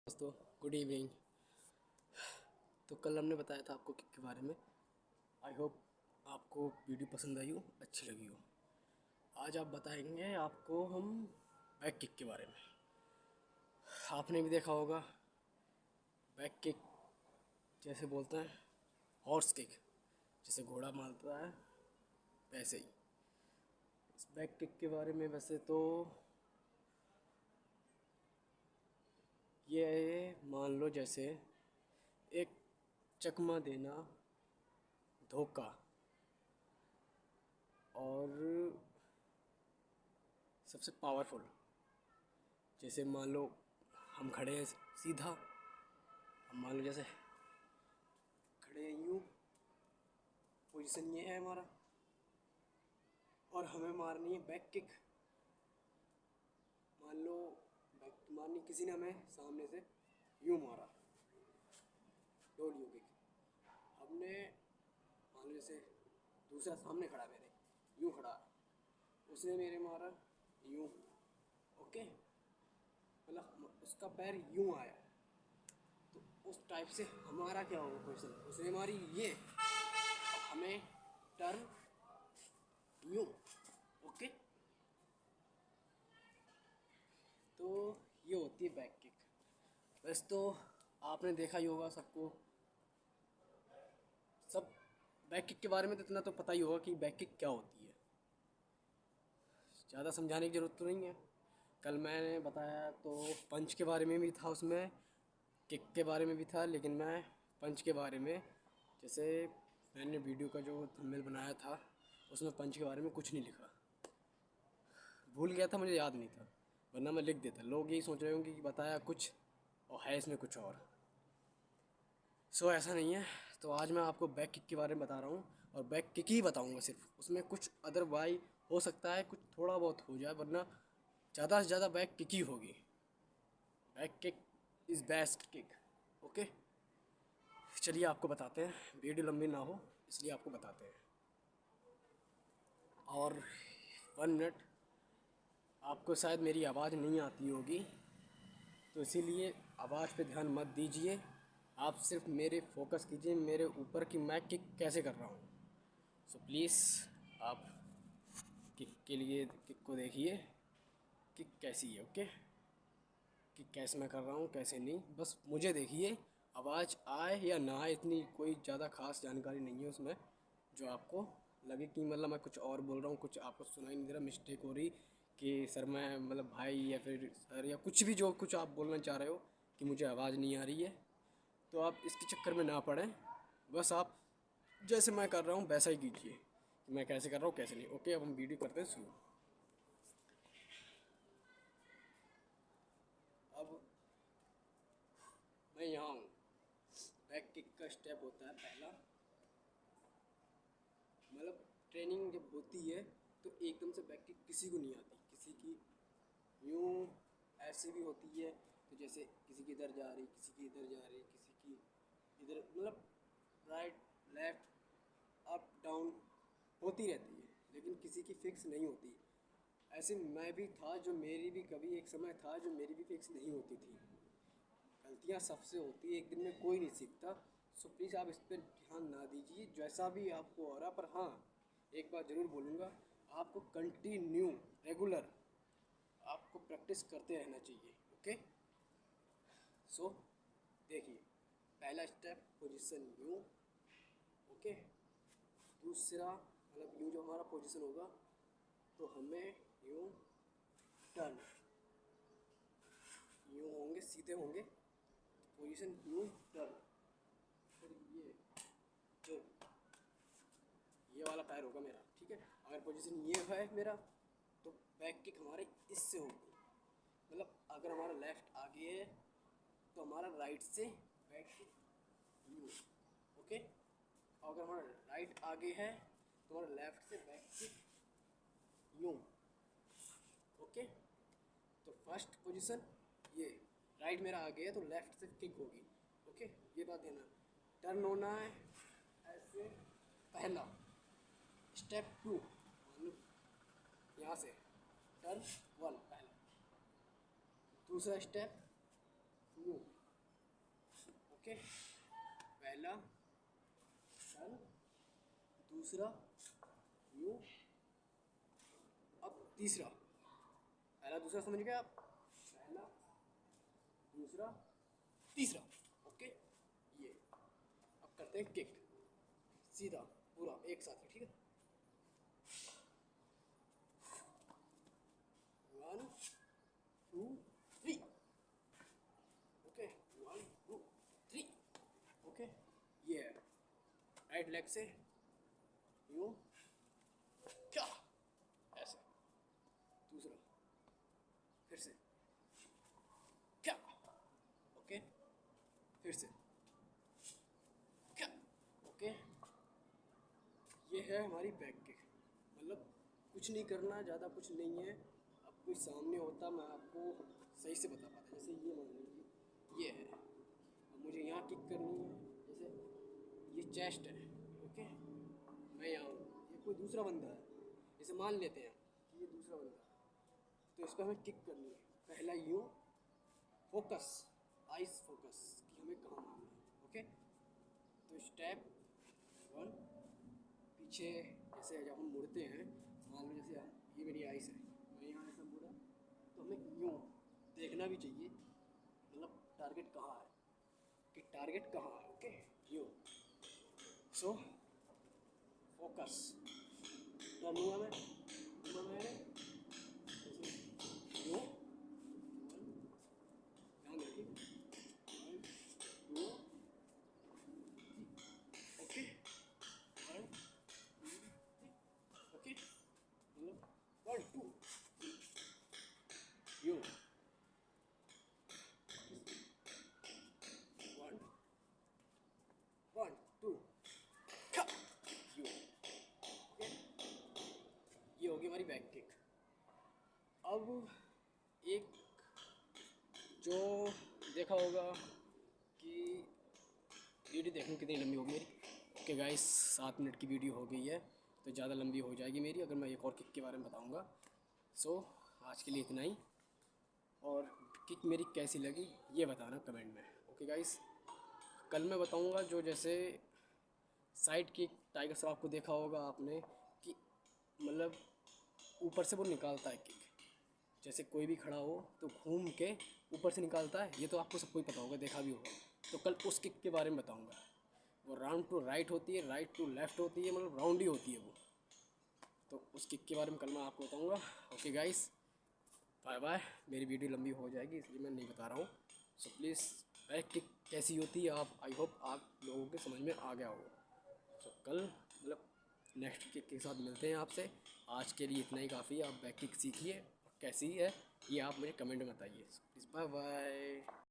दोस्तों, good evening. तो कल हमने बताया था आपको किक के बारे में। आई होप आपको वीडियो पसंद आई हो, अच्छी लगी हो। आज आप बताएंगे आपको हम बैक किक के बारे में। आपने भी देखा होगा बैक किक जैसे बोलते हैं हॉर्स किक, जैसे घोड़ा मारता है वैसे ही इस बैक किक के बारे में। वैसे तो ये मान लो जैसे एक चकमा देना, धोखा, और सबसे पावरफुल। जैसे मान लो हम खड़े हैं सीधा, हम मान लो जैसे खड़े हैं यूँ, पोजीशन ये है हमारा, और हमें मारनी है बैक किक। मान लो बैक मारनी, किसी ने हमें सामने से यूँ मारा, डोल यू किक। हमने मान लो जैसे दूसरा सामने खड़ा मेरे, यूँ खड़ा, उसने मेरे मारा यूँ, ओके, मतलब उसका पैर यूँ आया, तो उस टाइप से हमारा क्या होगा क्वेश्चन, उसने हमारी ये, हमें टर्न यूँ, ओके। तो ये होती है बैक किक। वैसे तो आपने देखा ही होगा, सबको सब बैक किक के बारे में तो इतना तो पता ही होगा कि बैक किक क्या होती है। ज़्यादा समझाने की ज़रूरत तो नहीं है। कल मैंने बताया तो पंच के बारे में भी था, उसमें किक के बारे में भी था, लेकिन मैं पंच के बारे में, जैसे मैंने वीडियो का जो थंबनेल बनाया था उसमें पंच के बारे में कुछ नहीं लिखा, भूल गया था, मुझे याद नहीं था, वरना मैं लिख देता। लोग यही सोच रहे होंगे कि बताया कुछ और है इसमें कुछ और। ऐसा नहीं है। तो आज मैं आपको बैक किक के बारे में बता रहा हूँ, और बैक किक ही बताऊँगा सिर्फ, उसमें कुछ अदरवाइज हो सकता है कुछ थोड़ा बहुत हो जाए, वरना ज़्यादा से ज़्यादा बैक किक ही होगी। Back kick is best kick, okay. चलिए आपको बताते हैं, वीडियो लंबी ना हो इसलिए आपको बताते हैं। और 1 मिनट, आपको शायद मेरी आवाज़ नहीं आती होगी, तो इसीलिए आवाज़ पे ध्यान मत दीजिए। आप सिर्फ मेरे फोकस कीजिए मेरे ऊपर कि मैं किक कैसे कर रहा हूँ। प्लीज़ आप किक के लिए किक को देखिए, किक कैसी है, ओके। किक कैसे मैं कर रहा हूँ कैसे नहीं, बस मुझे देखिए। आवाज़ आए या ना आए इतनी कोई ज़्यादा खास जानकारी नहीं है उसमें, जो आपको लगे कि मतलब मैं कुछ और बोल रहा हूँ, कुछ आपको सुनाई नहीं दे रहा, मिस्टेक हो रही कि सर मैं मतलब भाई या फिर सर या कुछ भी जो कुछ आप बोलना चाह रहे हो कि मुझे आवाज़ नहीं आ रही है, तो आप इसके चक्कर में ना पड़ें। बस आप जैसे मैं कर रहा हूँ वैसा ही कीजिए कि मैं कैसे कर रहा हूँ कैसे नहीं, ओके। अब हम वीडियो करते हैं शुरू। अब मैं यहाँ हूँ, बैक किक का स्टेप होता है पहला, मतलब ट्रेनिंग जब होती है तो एकदम से बैक किक किसी को नहीं आती, किसी की यूँ ऐसे भी होती है, तो जैसे किसी की इधर जा रही, किसी की इधर जा रही, किसी की इधर, मतलब राइट लेफ्ट अप डाउन होती रहती है, लेकिन किसी की फिक्स नहीं होती। ऐसे मैं भी था, जो मेरी भी कभी एक समय था जो मेरी भी फिक्स नहीं होती थी। गलतियाँ सबसे होती है, एक दिन में कोई नहीं सीखता। प्लीज़ आप इस पर ध्यान ना दीजिए जैसा भी आपको हो रहा। पर हाँ, एक बात ज़रूर बोलूँगा, आपको कंटिन्यू रेगुलर आपको प्रैक्टिस करते रहना चाहिए, ओके। सो देखिए, पहला स्टेप पोजीशन यू, ओके। दूसरा मतलब यू जो हमारा पोजीशन होगा, तो हमें यूँ टर्न, यूँ होंगे सीधे होंगे, पोजीशन यूँ टर्न, फिर जो ये वाला पैर होगा मेरा, ठीक है। अगर पोजीशन ये है मेरा, तो बैक किक हमारे इससे होगी, मतलब अगर हमारा लेफ्ट आगे है तो हमारा राइट से बैक किक यूँ, ओके। और अगर हमारा राइट आगे है तो हमारा लेफ्ट से बैक किक यूँ, ओके। तो फर्स्ट पोजीशन ये, राइट मेरा आगे है तो लेफ्ट से किक होगी, ओके। ये बात देना, टर्न होना है ऐसे। पहला स्टेप टू, यहाँ से टर्न वन पहला, दूसरा स्टेप यूँ, ओके, पहला सन, दूसरा यूं, अब तीसरा। पहला दूसरा समझ गए आप? पहला दूसरा तीसरा। ओके, ये अब करते हैं किक, सीधा पूरा एक साथ ही, ठीक है। 1 2 3। ओके, 1 2 3। ओके, ये है राइट लेग से यूं, क्या ऐसे, दूसरा फिर से क्या, ओके, फिर से क्या, ओके। ये है हमारी बैक किक। मतलब कुछ नहीं करना, ज़्यादा कुछ नहीं है। अब कोई सामने होता मैं आपको सही से बता पाता। जैसे ये मान लीजिए ये है, अब मुझे यहाँ किक करनी है। जैसे ये चेस्ट है, ओके, मैं यहाँ हूँ, ये कोई दूसरा बंदा है, जैसे मान लेते हैं कि ये दूसरा बंदा है, तो इस पर हमें किक करनी है। पहला यूँ, फोकस, आइस फोकस कि हमें कहाँ मारना है। ओके, तो स्टेप 1, पीछे जैसे जब हम मुड़ते हैं, मान लो जैसे ये मेरी आइस है, मैं यहाँ ऐसा मुड़ा, तो हमें यूँ देखना भी चाहिए, मतलब टारगेट कहाँ है, कि टारगेट कहाँ है। ओके, यूँ, सो फोकस, टर्न हुआ मैं, मैंने यूँ, ध्यान रखिए, 1 2, ओके, 1 2 3, ओके, मतलब 1 2 यूँ, 1 1 2 यूँ, ओके। ये होगी हमारी बैक किक। अब एक जो देखा होगा कि वीडियो देखने कितनी लंबी होगी मेरी। ओके गाइस, 7 मिनट की वीडियो हो गई है, तो ज़्यादा लंबी हो जाएगी मेरी अगर मैं एक और किक के बारे में बताऊंगा। सो आज के लिए इतना ही, और किक मेरी कैसी लगी ये बताना कमेंट में। ओके गाइस, कल मैं बताऊंगा जो जैसे साइड किक, टाइगर श्रॉफ को देखा होगा आपने कि मतलब ऊपर से वो निकालता है किक, जैसे कोई भी खड़ा हो तो घूम के ऊपर से निकालता है, ये तो आपको सबको ही पता होगा, देखा भी होगा। तो कल उस किक के बारे में बताऊंगा। वो राउंड टू राइट होती है, राइट टू लेफ्ट होती है, मतलब राउंड ही होती है वो। तो उस किक के बारे में कल मैं आपको बताऊंगा। Okay guys, bye bye. मेरी वीडियो लंबी हो जाएगी इसलिए मैं नहीं बता रहा हूँ। सो प्लीज़ बैक किक कैसी होती है आप, आई होप आप लोगों के समझ में आ गया होगा। सो कल मतलब नेक्स्ट किक के साथ मिलते हैं आपसे। आज के लिए इतना ही काफ़ी है। आप बैक किक सीखिए, कैसी है ये आप मुझे कमेंट में बताइए। Please bye bye.